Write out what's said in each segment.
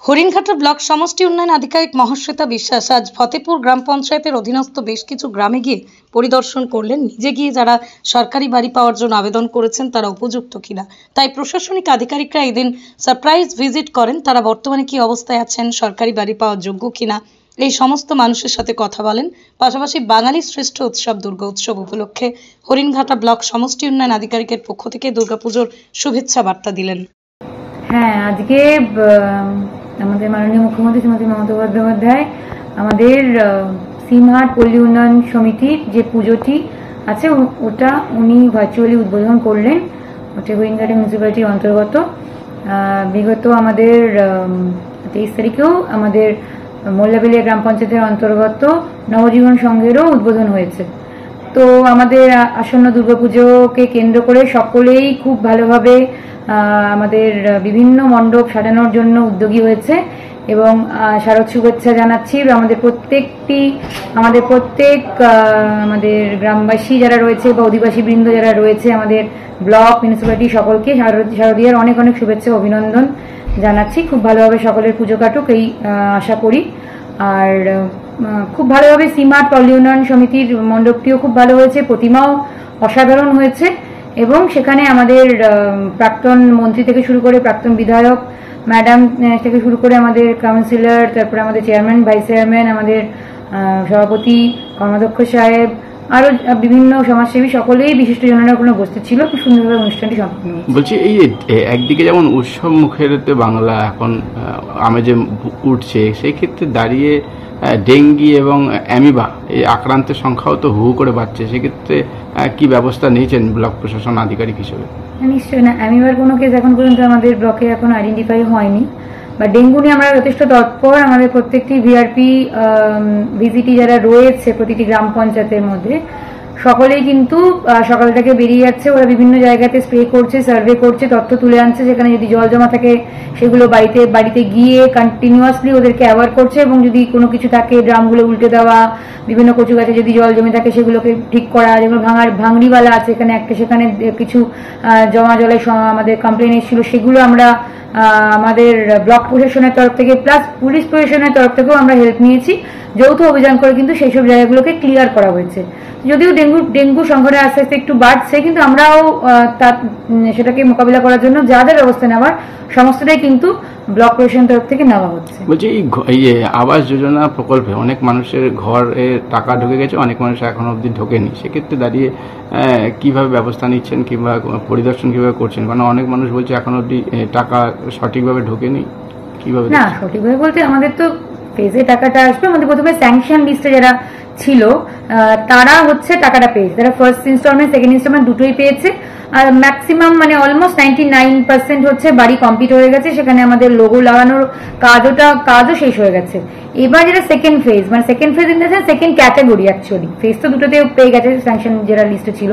Haringhata block সমষ্টি উন্নয়ন আধিকারিক মহাশ্বেতা বিশ্বাস আজ ফতেপুর গ্রাম পঞ্চায়েতের অধীনস্থ বেশ কিছু গ্রামে গিয়ে পরিদর্শন করলেন। নিজে গিয়ে যারা সরকারি বাড়ি পাওয়ার জন্য আবেদন করেছেন তারা উপযুক্ত কিনা, তাই প্রশাসনিক আধিকারিকরা এদিন সারপ্রাইজ ভিজিট করেন। তারা বর্তমানে কি অবস্থায় আছেন, সরকারি বাড়ি পাওয়ার যোগ্য কিনা, এই সমস্ত মানুষের সাথে কথা বলেন। পাশাপাশি বাঙালির শ্রেষ্ঠ উৎসব দুর্গা উৎসব উপলক্ষে হরিণঘাটা ব্লক সমষ্টি উন্নয়ন আধিকারিকের পক্ষ থেকে দুর্গাপুজোর শুভেচ্ছা বার্তা দিলেন। হ্যাঁ, আজকে আমাদের মাননীয় মুখ্যমন্ত্রী শ্রীমতী মমতা বন্দ্যোপাধ্যায় আমাদের সিমহাট পল্লী উন্নয়ন সমিতির যে পুজোটি আছে ওটা উনি ভার্চুয়ালি উদ্বোধন করলেন। ওটা হরিণঘাটা মিউনিসিপ্যালিটির অন্তর্গত। বিগত আমাদের 23 তারিখেও আমাদের মোল্লাবেলিয়া গ্রাম পঞ্চায়েতের অন্তর্গত নবজীবন সংঘেরও উদ্বোধন হয়েছে। তো আমাদের আসন্ন দুর্গাপুজোকে কেন্দ্র করে সকলেই খুব ভালোভাবে আমাদের বিভিন্ন মণ্ডপ সাজানোর জন্য উদ্যোগী হয়েছে এবং শারদ শুভেচ্ছা জানাচ্ছি। আমাদের প্রত্যেক আমাদের গ্রামবাসী যারা রয়েছে বা অধিবাসী বৃন্দ যারা রয়েছে, আমাদের ব্লক মিউনিসিপ্যালিটি সকলকে শারদীয়ার অনেক অনেক শুভেচ্ছা অভিনন্দন জানাচ্ছি। খুব ভালোভাবে সকলের পুজো কাটুক এই আশা করি। আর খুব ভালোভাবে সিমহাট পল্লী উন্নয়ন সমিতির মণ্ডপটিও খুব ভালো হয়েছে, প্রতিমাও অসাধারণ হয়েছে এবং সেখানে আমাদের প্রাক্তন মন্ত্রী থেকে শুরু করে প্রাক্তন বিধায়ক ম্যাডাম থেকে শুরু করে আমাদের কাউন্সিলর, তারপরে আমাদের চেয়ারম্যান, ভাইস চেয়ারম্যান, আমাদের সভাপতি, কর্মাধ্যক্ষ সাহেব, আরো বিভিন্ন সমাজসেবী সকলেই বিশিষ্ট জনেরা ওখানে উপস্থিত ছিল। খুব সুন্দরভাবে অনুষ্ঠানটি সম্পন্ন হয়েছে। বলছি, এই একদিকে যেমন উৎসব মুখের বাংলা এখন আমেজে উঠছে, সেই ক্ষেত্রে দাঁড়িয়ে ডেঙ্গি এবং অ্যামিবা এই আক্রান্তের সংখ্যাও তো হু করে বাড়ছে, সেক্ষেত্রে কি ব্যবস্থা নিয়েছেন ব্লক প্রশাসন আধিকারিক হিসেবে? নিশ্চয়ই না, অ্যামিবার কোনো কেস এখন পর্যন্ত আমাদের ব্লকে এখন আইডেন্টিফাই হয়নি। বা ডেঙ্গু নিয়ে আমরা যথেষ্ট তৎপর। আমাদের প্রত্যেকটি ভিআরপি ভিজিটি যারা রয়েছে প্রতিটি গ্রাম পঞ্চায়েতের মধ্যে সকলেই কিন্তু সকাল থেকে বেরিয়ে যাচ্ছে। ওরা বিভিন্ন জায়গাতে স্প্রে করছে, সার্ভে করছে, তথ্য তুলে আনছে। সেখানে যদি জল জমা থাকে সেগুলো বাড়িতে গিয়ে কন্টিনিউয়াসলি ওদেরকে অ্যাওয়ার করছে এবং যদি কোনো কিছু থাকে ড্রামগুলো উল্টে দেওয়া, বিভিন্ন কচু গাছে যদি জল জমে থাকে সেগুলোকে ঠিক করা। যেগুলো ভাঙড়িওয়ালা আছে এখানে সেখানে কিছু জমা জলে আমাদের কমপ্লেন এসেছিল, সেগুলো আমরা আমাদের ব্লক প্রশাসনের তরফ থেকে প্লাস পুলিশ প্রশাসনের তরফ থেকেও আমরা হেল্প নিয়েছি। যৌথ অভিযান করে কিন্তু সেই সব জায়গাগুলোকে ক্লিয়ার করা হয়েছে। যদিও ডেঙ্গু সংখ্যাটা আস্তে আস্তে একটু বাড়ছে, কিন্তু আমরাও সেটাকে মোকাবিলা করার জন্য যাদের ব্যবস্থা নেওয়ার সমস্তটাই কিন্তু ব্লক প্রশাসনের তরফ থেকে নেওয়া হচ্ছে। বলছি, এই আবাস যোজনা প্রকল্পে অনেক মানুষের ঘরে টাকা ঢুকে গেছে, অনেক মানুষ এখন অবধি ঢোকেনি। সেক্ষেত্রে দাঁড়িয়ে কিভাবে ব্যবস্থা নিচ্ছেন কিংবা পরিদর্শন কিভাবে করছেন? কারণ অনেক মানুষ বলছে এখন অবধি টাকা সঠিকভাবে ঢোকেনি। কিভাবে? না, সঠিকভাবে বলতে আমাদের তো ফেজে টাকাটা আসবে। আমাদের প্রথমে স্যাংশন লিস্টে যারা ছিল তারা হচ্ছে টাকাটা পেয়েছে, তারা ফার্স্ট ইনস্টলমেন্ট সেকেন্ড ইনস্টলমেন্ট দুটোই পেয়েছে। আর ম্যাক্সিমাম মানে অলমোস্ট 99% হচ্ছে বাড়ি কমপ্লিট হয়ে গেছে। সেখানে আমাদের লোগো লাগানোর কাজও শেষ হয়ে গেছে। এবার যেটা second phase in the sense second category, actually phase তো দুটোতে পেয়ে গেছে স্যাংশন যেটা লিস্টে ছিল।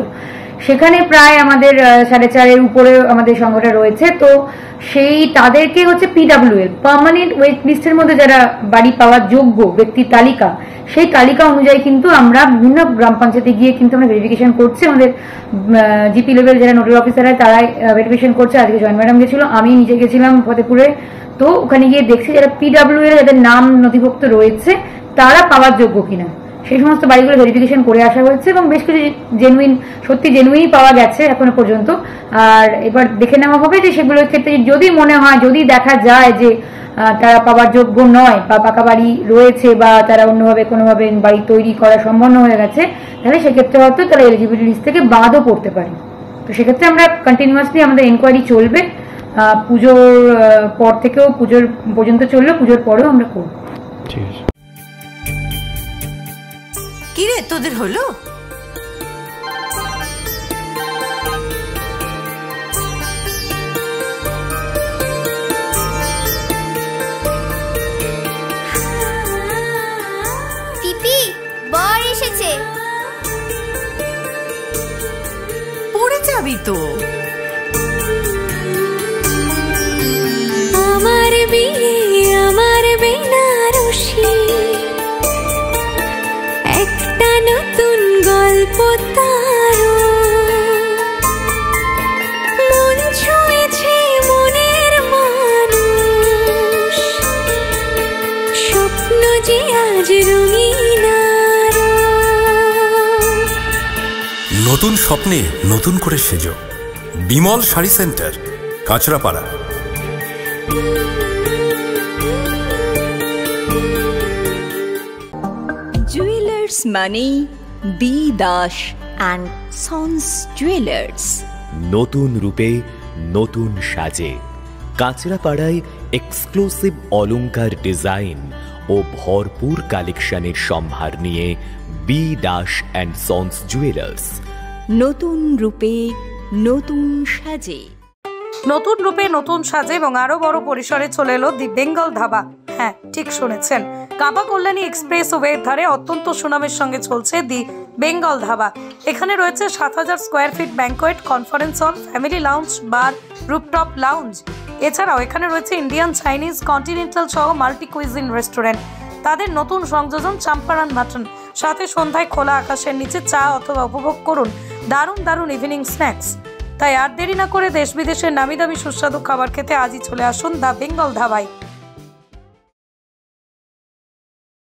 সেখানে প্রায় আমাদের 4.5-এর উপরে আমাদের সংখ্যাটা রয়েছে। তো সেই তাদেরকে হচ্ছে পিডাব্লিউএল পার্মানেন্ট ওয়েট লিস্টের মধ্যে যারা বাড়ি পাওয়ার যোগ্য ব্যক্তির তালিকা, সেই তালিকা অনুযায়ী কিন্তু আমরা বিভিন্ন গ্রাম পঞ্চায়েতে গিয়ে কিন্তু আমরা ভেরিফিকেশন করছি। আমাদের জিপি লেভেল যারা নোডাল অফিসাররা তারাই ভেরিফিকেশন করছে। আজকে জয়েন্ট ম্যাডাম গেছিল, আমি নিজে গেছিলাম ফতেপুরে। তো ওখানে গিয়ে দেখছি যারা পিডাব্লিউএল যাদের নাম নথিভুক্ত রয়েছে তারা পাওয়ার যোগ্য কিনা সেই সমস্ত বাড়িগুলো ভেরিফিকেশন করে আসা হয়েছে এবং বেশ কিছু সত্যি জেনুইনই পাওয়া গেছে এখনো পর্যন্ত। আর এবার দেখে নেওয়া হবে যে সেগুলোর ক্ষেত্রে যদি মনে হয়, যদি দেখা যায় যে তারা পাওয়ার যোগ্য নয় বা পাকা বাড়ি রয়েছে বা তারা অন্যভাবে কোনোভাবে বাড়ি তৈরি করা সম্পন্ন হয়ে গেছে, তাহলে সেক্ষেত্রে হয়তো তারা এলিজিবিলিটি লিস্ট থেকে বাদও পড়তে পারে। তো সেক্ষেত্রে আমরা কন্টিনিউয়াসলি আমাদের এনকোয়ারি চলবে। পুজোর পর থেকেও পুজোর পর্যন্ত চললো, পুজোর পরেও আমরা করব। ঠিক আছে। কি রে তোদের হলো? পিপি, বর এসেছে। পড়ে যাবি তো। আমার বিয়ে, আমার বেনারসি, একটা নতুন গল্প তারো, মন ছুঁয়েছে মনের মানুষ। যে আজ রঙিন আরো। নতুন স্বপ্নে নতুন করে সেজো, বিমল শাড়ি সেন্টার, কাঁচরাপাড়া। জুয়েলার্স মানেই B Das and sons jewellers. নতুন রূপে নতুন সাজে কাঁচরাপাড়ায় এক্সক্লুসিভ অলংকার ডিজাইন ও ভরপুর কালেকশনের সম্ভার নিয়ে B Das and sons jewellers. নতুন রূপে নতুন সাজে। নতুন রূপে নতুন সাজে এবং আরো বড় পরিসরে চলে এলো দি বেঙ্গল ধাবা। হ্যাঁ, ঠিক শুনেছেন, কাঁপা কল্যাণী এক্সপ্রেস ওয়ের ধারে অত্যন্ত সুনামের সঙ্গে চলছে দি বেঙ্গল ধাবা। এখানে রয়েছে 7000 square feet banquet, conference hall, family lounge, bar, rooftop lounge. এছাড়াও এখানে রয়েছে ইন্ডিয়ান, চাইনিজ, কন্টিনেন্টাল সহ মাল্টি কুইজিন রেস্টুরেন্ট। তাদের নতুন সংযোজন চাম্পারান মাটন, সাথে সন্ধ্যায় খোলা আকাশের নিচে চা অথবা উপভোগ করুন দারুণ দারুণ ইভিনিং স্ন্যাক্স। তাই আর দেরি না করে দেশ বিদেশের নামি দামি সুস্বাদু খাবার খেতে আজই চলে আসুন দ্য বেঙ্গল ধাবায়।